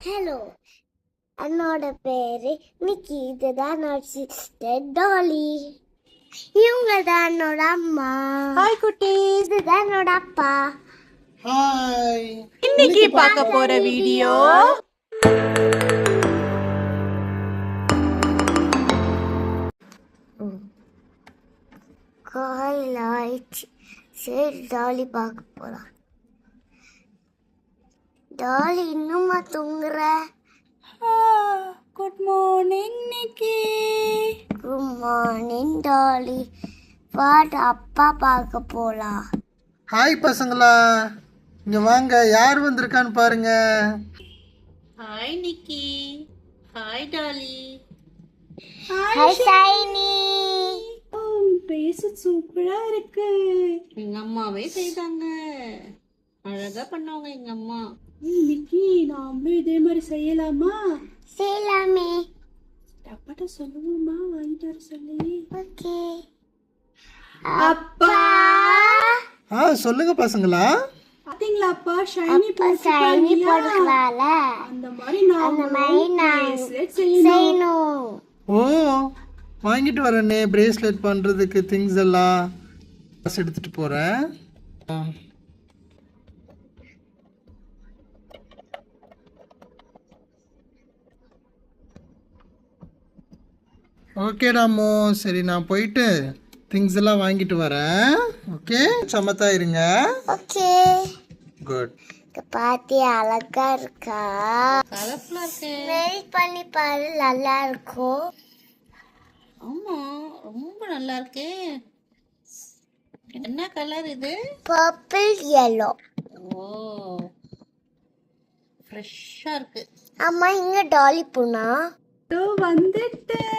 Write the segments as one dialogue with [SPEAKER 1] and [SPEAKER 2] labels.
[SPEAKER 1] Hello, என்னோட பேரு நிக்கி. இதுதான் என்னோட சிஸ்டர் டாலி. இவங்க தான் என்னோட அம்மா.
[SPEAKER 2] ஹாய் குட்டி.
[SPEAKER 1] இதுதான் என்னோட அப்பா.
[SPEAKER 3] ஹாய்.
[SPEAKER 2] இன்னைக்கு பார்க்க போற வீடியோ
[SPEAKER 1] காலையில் ஆயிடுச்சு. சரி, டாலி பார்க்க போலாம். டாலி இன்னுமா தூங்குற?
[SPEAKER 2] Good morning Nikki.
[SPEAKER 1] Good morning Dolly. பாட்டு அப்பா பார்க்க போலாம்.
[SPEAKER 3] ஹாய் பசங்களா, இங்க வாங்க, யார் வந்திருக்கான்னு பாருங்க.
[SPEAKER 2] Hi Nikki. Hi Dolly.
[SPEAKER 1] Hi Shiny.
[SPEAKER 2] பேச சூப்பரா இருக்கு. எங்க அம்மாவே செய்தாங்க, அழகா பண்ணவங்க எங்க அம்மா. நிக்கி, நாமளும் இதே மாதிரி செய்யலாமா?
[SPEAKER 1] செய்யலாமே.
[SPEAKER 2] அப்பாட்ட சொல்லுவோமா வாங்கிட்டு வர சொல்லி?
[SPEAKER 1] ஓகே.
[SPEAKER 2] அப்பா
[SPEAKER 3] சொல்லுங்க பசங்களா.
[SPEAKER 2] பாத்தீங்களா அப்பா, ஷைனி
[SPEAKER 1] போட்டுக்கலாம்ல.
[SPEAKER 2] அந்த மாதிரி
[SPEAKER 1] நான் செய்யணும்.
[SPEAKER 3] ஓ, வாங்கிட்டு வரேனே பிரேஸ்லெட் பண்றதுக்கு திங்ஸ் எல்லாம் எடுத்துட்டு போறேன். ஓகே ராமோ, சரி நான் போயிட்டு திங்ஸ் எல்லாம் வாங்கிட்டு வரேன். ஓகே, சமத்தா இருங்க.
[SPEAKER 1] ஓகே.
[SPEAKER 3] குட்.
[SPEAKER 1] பாத்தி அழகா இருக்கா?
[SPEAKER 2] கலர்ஃபுல்லா இருக்கு.
[SPEAKER 1] ஸ்மெல் பண்ணி பாரு, நல்லா இருக்கும்.
[SPEAKER 2] ஆமா, ரொம்ப நல்லா இருக்கு. என்ன கலர் இது?
[SPEAKER 1] Purple yellow.
[SPEAKER 2] ஓ, ஃப்ரெஷ்ஷா இருக்கு.
[SPEAKER 1] அம்மா, இங்க டாலி பூனா
[SPEAKER 2] வந்துட்டேன்.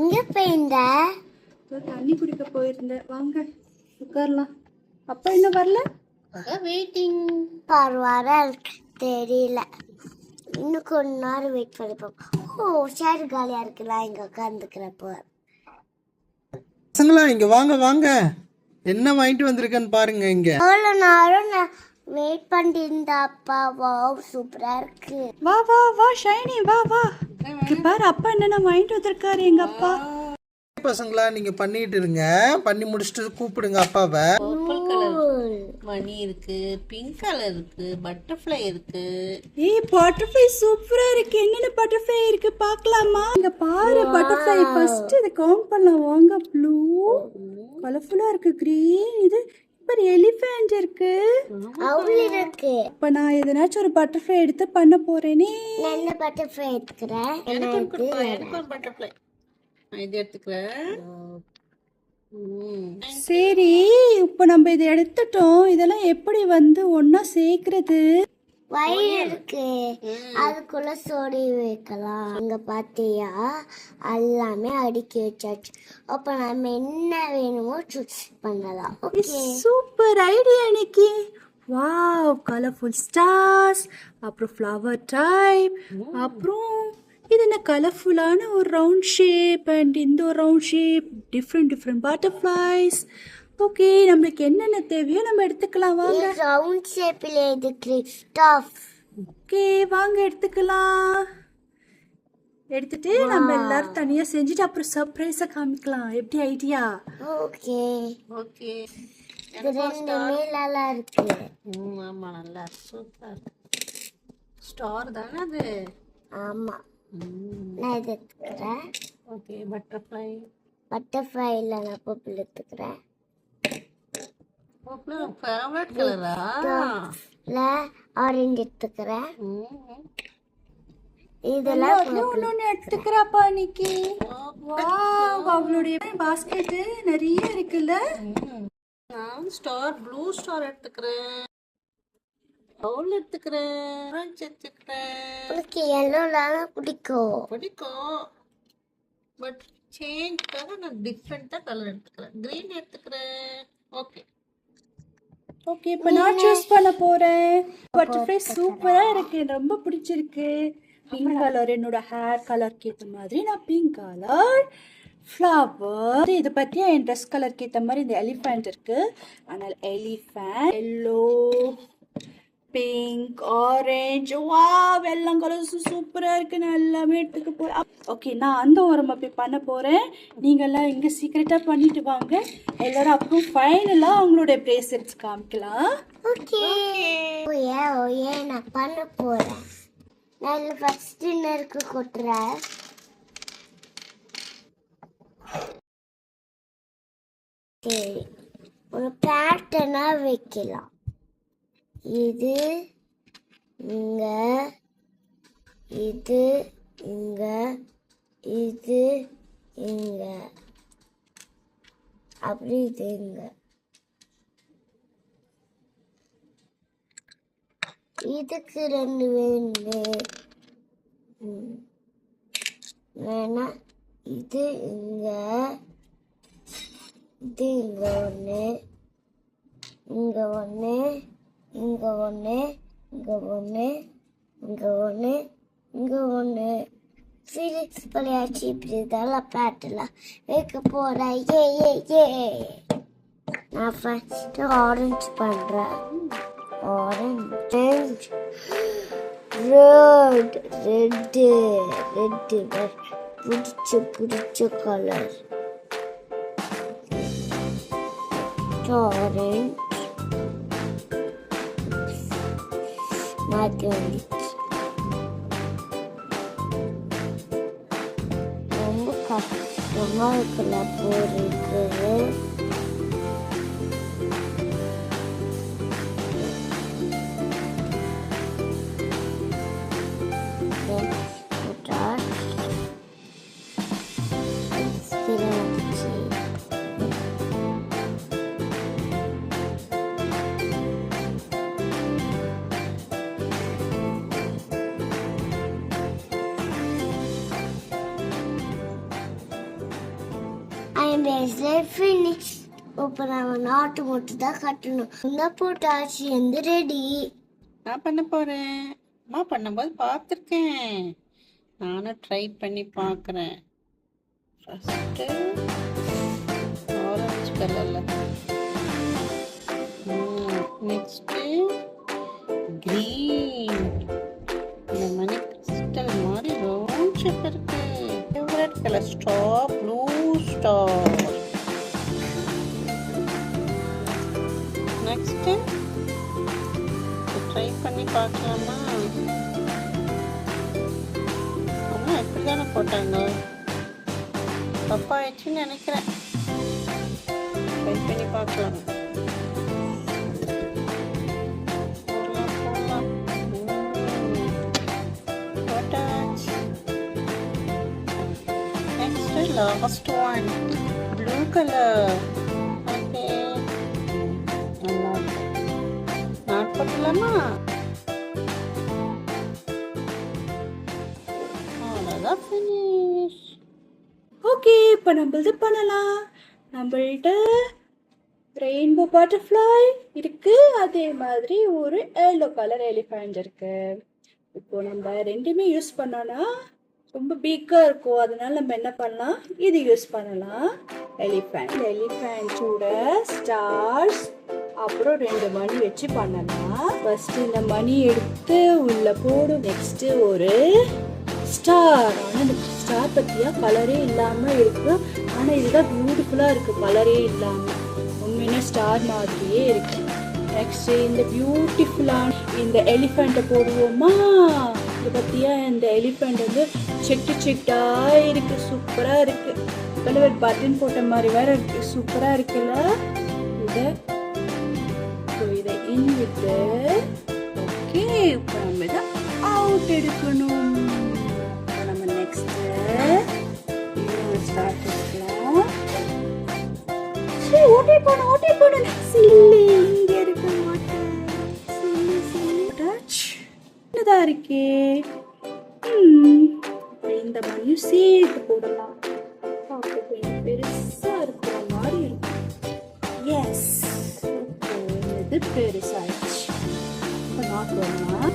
[SPEAKER 1] இங்க போயிருந்த
[SPEAKER 2] தண்ணி குடிக்க போயிருந்தேன். வாங்க உட்காரலாம். அப்பா என்ன வரல? வெயிட்டிங்.
[SPEAKER 1] பரவாயில்ல, எனக்கு தெரியல. இன்னும் கொஞ்ச நேரம் வெயிட் பண்ணி பார்ப்போம். ஓ, சேர் காலியா இருக்குல்ல, இங்க உட்காந்துக்கிறப்போ.
[SPEAKER 3] பசங்களா இங்க வாங்க வாங்க, என்ன வாங்கிட்டு வந்திருக்கேன்னு பாருங்க. இங்க
[SPEAKER 1] அவ்வளோ நேரம் நான் வெயிட் பண்ணிட்டு இருந்த அப்பா. வாவ், சூப்பரா இருக்கு.
[SPEAKER 2] வா வா வா ஷைனி, வா வா. பாரு அப்பா என்னென்ன வாங்கிட்டு வந்திருக்காரு எங்க அப்பா.
[SPEAKER 3] பசங்களா, நீங்க பண்ணிட்டு இருங்க, பண்ணி முடிச்சிட்டு கூப்பிடுங்க அப்பாவை.
[SPEAKER 2] பர்பிள் கலர் மணி இருக்கு, பிங்க் கலர் இருக்கு, பட்டர்ஃப்ளை இருக்கு. ஏய், பட்டர்ஃப்ளை சூப்பரா இருக்கு. என்னென்ன பட்டர்ஃப்ளை இருக்கு பார்க்கலாமா? இங்க பாரு பட்டர்ஃப்ளை. ஃபர்ஸ்ட் இத கவுண்ட் பண்ணலாம் வாங்க. ப்ளூ கலர்ஃபுல்லா இருக்கு. கிரீன், இது பாரு எலிஃபண்ட் இருக்கு.
[SPEAKER 1] அவ்வளோ இருக்கு.
[SPEAKER 2] இப்ப நான் எதனாச்சும் ஒரு பட்டர்ஃப்ளை எடுத்து பண்ண போறேனே.
[SPEAKER 1] நல்ல பட்டர்ஃப்ளை எடுத்துக்கிறேன்.
[SPEAKER 2] எனக்கு பட்டர்ஃப்ளை இது எடுத்துக்கிறேன். சரி, இப்போ நம்ம இதை எடுத்துட்டோம். இதெல்லாம் எப்படி வந்து ஒன்னா சேர்க்கறது?
[SPEAKER 1] வயிறு இருக்கு, அதுக்குள்ள சோடி வைக்கலாம். அங்க பாத்தியா, எல்லாமே அடுக்கி வச்சாச்சு. அப்ப நம்ம என்ன வேணுமோ சூஸ் பண்ணலாம். ஓகே,
[SPEAKER 2] சூப்பர் ஐடியா நிக்கி. வாவ், கலர்ஃபுல் ஸ்டார்ஸ், அப்புறம் ஃப்ளவர் டைப், அப்புறம் இது என்ன கலர்ஃபுல்லான ஒரு ரவுண்ட் ஷேப் அண்ட் இந்த ஒரு round shape, different butterflies. Okay, நம்மளுக்கு என்னென்ன தேவையோ நம்ம எடுத்துக்கலாம். வாங்க.
[SPEAKER 1] ரவுண்ட் ஷேப்ல இது கிறிஸ்டாஃப்.
[SPEAKER 2] ஓகே, வாங்க எடுத்துக்கலாம். எடுத்துட்டு நம்ம எல்லாரும் தனியா செஞ்சுட்டு அப்புறம் சர்ப்ரைஸா காமிக்கலாம். எப்படி ஐடியா?
[SPEAKER 1] ஓகே.
[SPEAKER 2] ஓகே,
[SPEAKER 1] இது ரெண்டுமே நல்லா இருக்கு.
[SPEAKER 2] ஆமா, நல்லா சூப்பர். ஸ்டார் தானே அது?
[SPEAKER 1] ஆமா, நான் இது எடுத்துக்கிறேன்.
[SPEAKER 2] Okay, butterfly.
[SPEAKER 1] பட்டர்ஃப்ளை இல்லை, நான் பர்பிள் எடுத்துக்கிறேன்.
[SPEAKER 2] ஃபேவரட் கலரா?
[SPEAKER 1] ஆரஞ்சு எடுத்துக்கிறேன். இதெல்லாம்
[SPEAKER 2] ஒன்னொன்னு எடுத்துக்கிறாப்பா நிக்கி. வாவ், அவளுடைய பாஸ்கெட் நிறைய இருக்குல்ல. நான் ஸ்டார், ப்ளூ ஸ்டார் எடுத்துக்கிறேன். பவுல் எடுத்துக்கிறேன். ஆரஞ்சு எடுத்துக்கிறேன்.
[SPEAKER 1] உனக்கு எல்லோலாம் பிடிக்கும்.
[SPEAKER 2] பட் சேஞ்ச்க்காக நான் டிஃப்ரெண்டா கலர் எடுத்துக்கிறேன். கிரீன் எடுத்துக்கிறேன். ஓகே ஓகே, இப்போ நான் சூஸ் பண்ண போறேன். பட்டர்ஃப்ளை சூப்பரா இருக்கு, ரொம்ப பிடிச்சிருக்கு. பிங்க் கலர் என்னோட ஹேர் கலருக்கு ஏற்ற மாதிரி நான் பிங்க் கலர் ஃப்ளவர். இதை பற்றி என் ட்ரெஸ் கலருக்கு ஏற்ற மாதிரி இந்த எலிஃபண்ட் இருக்கு. அதனால் எலிஃபண்ட் எல்லோ பிங்க், ஆரஞ்சு, வா வெள்ளம் கலர்ஸ் சூப்பரா இருக்கு. நான் எல்லாமே எடுத்துக்க போறேன். ஓகே, நான் அந்த ஓரமா போய் பண்ண போறேன். நீங்க எல்லாம் இங்க சீக்கிரட்டா பண்ணிட்டு வாங்க. எல்லாரும் அப்புறம் ஃபைனலா அவங்களோட பிரேஸ்லெட்ஸ் காமிக்கலாம்.
[SPEAKER 1] ஓகே ஓயே நான் பண்ண போறேன். நான் ஃபர்ஸ்ட் நெருக்கு கொட்டுறேன். சரி, ஒரு பேட்டர்னா வைக்கலாம். இது இங்க, இது இங்க, இது இங்க, அப்படி இது இங்க. இதுக்கு 2 வேணும். வேணா இது இங்க, இது இங்க ஒன்று, இங்க ஒன்று, இங்க ஒன்று, இங்க ஒன்று, இங்க ஒன்று, இங்க ஒன்று. ஃபிலிக்ஸ் விளையாச்சு. இப்படி இதெல்லாம் பேட்டெல்லாம் வைக்க போகிறேன். ஏ ஏ ஏ நான் ஃபஸ்ட்டு ஆரஞ்சு பண்ணுறேன். ஆரஞ்சு, ரெட்டு பிடிச்ச கலர். ஆரஞ்சு மாற்றி வந்துச்சு. ரொம்ப கஷ்டமாக இருக்குல்ல போடுறது. ஃபினிஷ். இப்போ நம்ம நாட்டு மட்டும் தான் கட்டணும். இந்த போட்டாச்சு, எந்த ரெடி.
[SPEAKER 2] நான் பண்ண போறேன். அம்மா பண்ணும்போது பார்த்துருக்கேன். நானும் ட்ரை பண்ணி பார்க்குறேன். ஃபஸ்ட்டு ஆரஞ்சு கலரில், நெக்ஸ்ட்டு க்ரீன். இந்த மணி கிறிஸ்டல் மாதிரி ரவுண்ட் ஷேப் இருக்கு. Favourite colour star, blue star. Next try பண்ணி பார்க்கலாமா? அம்மா எப்படி தானே போட்டாங்க, தப்பாயிடுச்சுன்னு நினைக்கிறேன். ட்ரை பண்ணி பார்க்கலாம். Next, last one, blue color. Okay. Knot போட்டுலாமா? அவ்வளோதான், ஃபினிஷ். ஓகே, இப்போ நம்ம இது பண்ணலாம். நம்மள்கிட்ட ரெயின்போ பட்டர்ஃப்ளை இருக்கு, அதே மாதிரி ஒரு எல்லோ கலர் எலிஃபண்ட் இருக்கு. இப்போ நம்ம ரெண்டுமே யூஸ் பண்ணோன்னா ரொம்ப பிக்காக இருக்கும். அதனால நம்ம என்ன பண்ணலாம், இது யூஸ் பண்ணலாம். எலிஃபண்டோட ஸ்டார்ஸ், அப்புறம் 2 மணி வச்சு பண்ணலாம். ஃபர்ஸ்ட் இந்த மணி எடுத்து உள்ள போடும். நெக்ஸ்ட் ஒரு ஸ்டார். ஆனால் இந்த ஸ்டார் பற்றியா கலரே இல்லாமல் இருக்கு. ஆனால் இதுதான் பியூட்டிஃபுல்லாக இருக்கு, கலரே இல்லாமல். உண்மையான ஸ்டார் மாதிரியே இருக்கு. நெக்ஸ்ட் இந்த பியூட்டிஃபுல்லான இந்த எலிஃபண்ட்டை போடுவோமா? இதை பற்றியா இந்த எலிஃபண்ட் வந்து செட்டா இருக்கு, சூப்பராக இருக்கு. கலர் பட்டன் போட்ட மாதிரி வேற இருக்கு, சூப்பராக இருக்குல்ல? இதை இன் விட்டு ஓகே, இப்போ நம்ம இதை அவுட் எடுக்கணும். இப்போ நம்ம நெக்ஸ்ட் ஸ்டார்ட் பண்ணிக்கலாம். சரி, ஓட்டே போடணும். சில்லி இங்கே இருக்க மாட்டேன். சின்னதாக இருக்கே. இந்த மணியும் சேர்த்து போடலாம். கொஞ்சம் பெருசா இருக்கிற மாதிரி இருக்கும். எஸ், இது பெருசாயிடுச்சு. இப்போ நான் போடலாம்.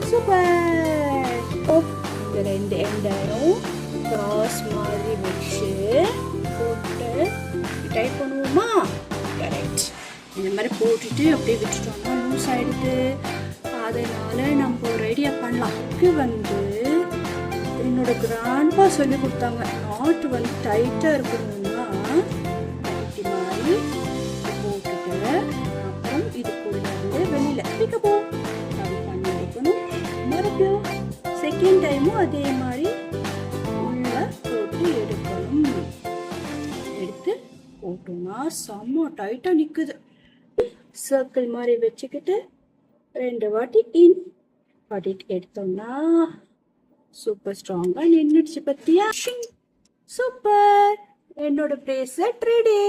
[SPEAKER 2] சூப்பர். இந்த 2 எண்டையும் கிராஸ் மாதிரி வச்சு போட்டு டைப் பண்ணுவோமா? கரெக்ட். இந்த மாதிரி போட்டுட்டு அப்படியே விட்டுட்டோம்னா லூஸ் ஆயிடுது. அதனால நம்ம ஒரு ஐடியா பண்ணலாம். இது வந்து என்னோட கிராண்ட்பா சொல்லி கொடுத்தாங்க. நாட் வந்து டைட்டாக இருக்கணும்னா இப்படி மாதிரி போட்டுட்டு அப்புறம் இதுக்குள்ள இருந்து வெளியில பிக்கப்போ அப்படி பண்ணி வைக்கணும். மறுபடியும் செகண்ட் டைமும் அதே மாதிரி உள்ள போட்டு எடுக்கணும். எடுத்து போட்டோம்னா செம்ம டைட்டாக நிற்குது. சர்க்கிள் மாதிரி வச்சுக்கிட்டு 2 வாட்டி இன் வாட்டி எடுத்தோம்னா சூப்பர் ஸ்ட்ராங்காக நின்றுடுச்சு. பத்தியா? சூப்பர். என்னோட பிரேஸ்லெட் ரெடி.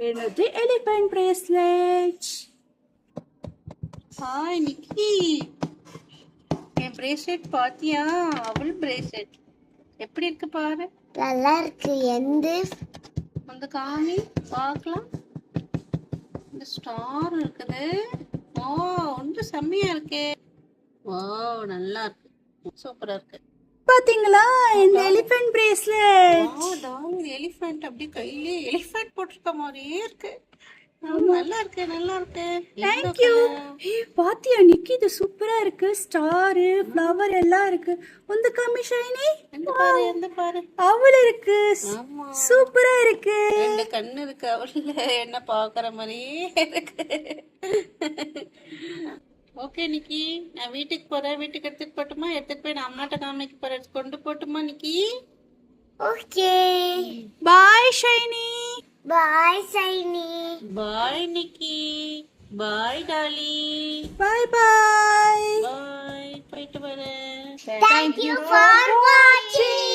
[SPEAKER 2] என்னது எலிஃபென்ட் பிரேஸ்லெட். ஹாய் நிக்கி, என் பிரேஸ்லெட் பாத்தியா? அவள் பிரேஸ்லெட் எப்படி இருக்கு பாரு.
[SPEAKER 1] நல்லா இருக்கு.
[SPEAKER 2] அந்த காமி பார்க்கலாம். இந்த ஸ்டார் இருக்குது. ஓ, ஒன்று செம்மையா இருக்கு. ஓ, நல்லா இருக்கு. சூப்பரா இருக்கு. பாத்தீங்களா இந்த எலிஃபென்ட் பிரேஸ்லெட்? எலிஃபென்ட் அப்படியே கையிலே எலிஃபென்ட் போட்டிருக்க மாதிரியே இருக்கு. நல்லா இருக்கு, நல்லா இருக்கு. Thank you. பாத்தியா நிக்கி, இது சூப்பரா இருக்கு. ஸ்டார், ஃப்ளவர் எல்லாம் இருக்கு. இந்த காமி ஷைனி, எந்த பாரு அவள் இருக்கு. சூப்பரா இருக்கு. 2 கண்ணு இருக்கு அவள்ல. என்ன பாக்குற மாதிரியே இருக்கு. ஓகே நிக்கி, நான் வீட்டுக்கு போறேன். வீட்டுக்கு எடுத்துட்டு போட்டுமா? எடுத்துட்டு போய் நான் அம்மாட்ட காமிக்க போறேன். கொண்டு போட்டுமா நிக்கி?
[SPEAKER 1] ஓகே.
[SPEAKER 2] பாய் ஷைனி.
[SPEAKER 1] பாய் சைனி.
[SPEAKER 2] பாய் நிக்கி. பாய் டாலி. பாய் பாய். பாய். போயிட்டு வரேன்.
[SPEAKER 1] Thank you for watching.